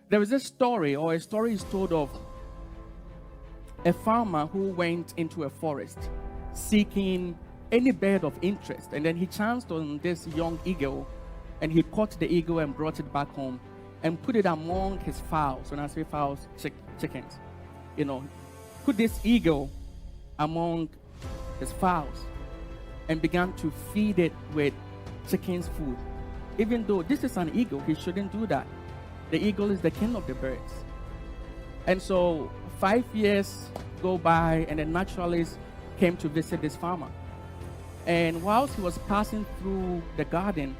There is a story, or a story is told of a farmer who went into a forest seeking any bird of interest, and then he chanced on this young eagle, and he caught the eagle and brought it back home and put it among his fowls. When I say fowls, chickens, put this eagle among his fowls and began to feed it with chicken's food. Even though this is an eagle, he shouldn't do that. The eagle is the king of the birds. And so 5 years go by, and a naturalist came to visit this farmer. And whilst he was passing through the garden,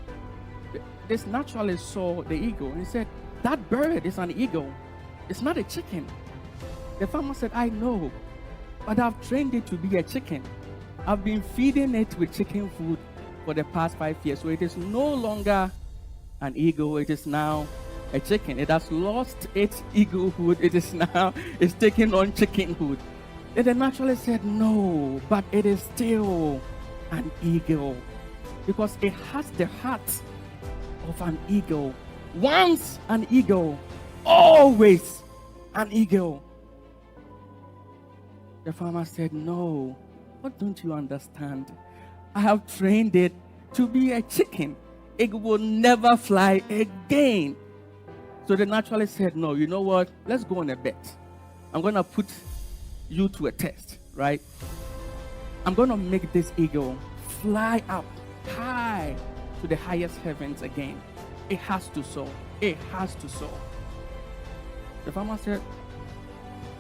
this naturalist saw the eagle and he said, "That bird is an eagle. It's not a chicken." The farmer said, "I know, but I've trained it to be a chicken. I've been feeding it with chicken food for the past 5 years. So it is no longer an eagle, it is now a chicken. It has lost its eaglehood. It's taking on chickenhood." And the naturalist said, "No, but it is still an eagle, because it has the heart of an eagle. Once an eagle, always an eagle." The farmer said, "No, what don't you understand? I have trained it to be a chicken. It will never fly again." So the naturalist said, "No, you know what? Let's go on a bet. I'm going to put you to a test, right? I'm going to make this eagle fly up high to the highest heavens again. It has to soar. It has to soar." The farmer said,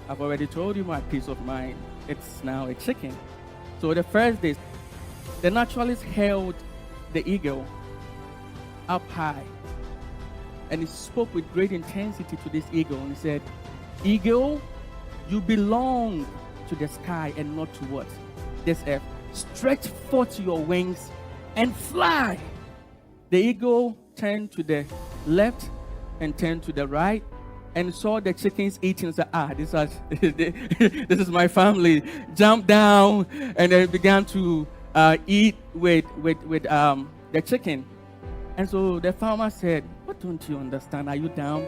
"I've already told you my peace of mind. It's now a chicken." So the first day, the naturalist held the eagle up high, and he spoke with great intensity to this eagle, and he said, "Eagle, you belong to the sky and not to what? This earth. Stretch forth your wings and fly." The eagle turned to the left and turned to the right and saw the chickens eating. Said, this is my family. Jumped down and then began to eat with the chicken. And so the farmer said, "What don't you understand? Are you down?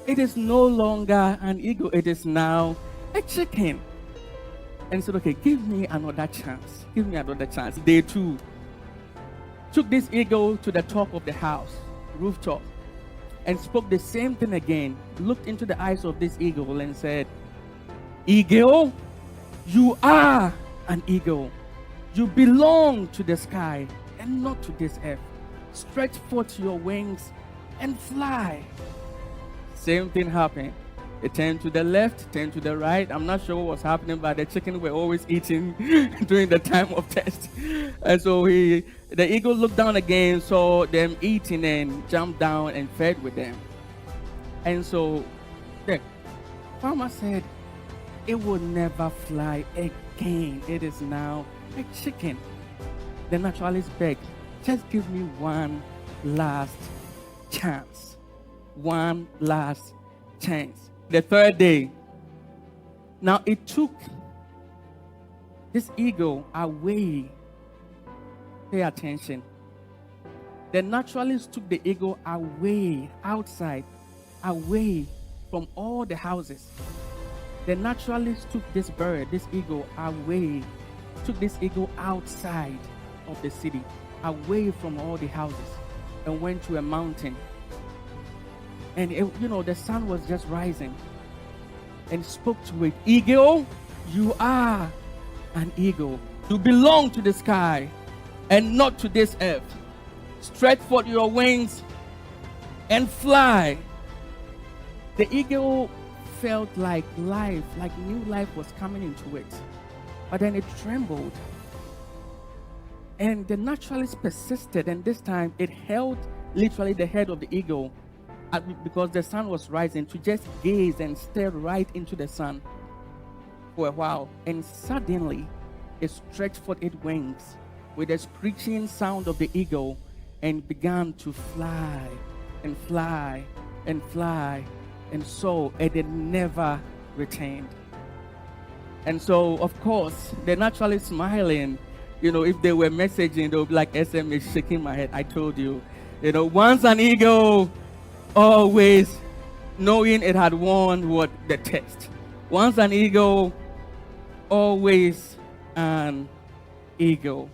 It is no longer an eagle. It is now a chicken." And he said, "Okay, give me another chance. Give me another chance." Day 2, took this eagle to the top of the house, rooftop, and spoke the same thing again. Looked into the eyes of this eagle and said, "Eagle, you are an eagle. You belong to the sky and not to this earth. Stretch forth your wings and fly." Same thing happened. It turned to the left, turned to the right. I'm not sure what was happening, but the chicken were always eating during the time of test. And so the eagle looked down again, saw them eating, and jumped down and fed with them. And so the farmer said, "It will never fly again. It is now a chicken." The naturalist begged, "Just give me one last chance. One last chance." The third day, now it took this eagle away. Pay attention. The naturalist took the eagle away, outside, away from all the houses. The naturalist took this bird, this eagle, away, took this eagle outside of the city, away from all the houses, and went to a mountain. And the sun was just rising, and spoke to it. "Eagle, you are an eagle. You belong to the sky and not to this earth. Stretch forth your wings and fly." The eagle felt like life, like new life was coming into it, but then it trembled. And the naturalist persisted, and this time it held literally the head of the eagle, because the sun was rising, to just gaze and stare right into the sun for a while. And suddenly it stretched forth its wings with the screeching sound of the eagle and began to fly and fly and fly, and so it never returned. And so, of course, the naturalist smiling. If they were messaging, they would be like SMS, shaking my head. "I told you, once an eagle, always knowing it had won what the test. Once an eagle, always an eagle.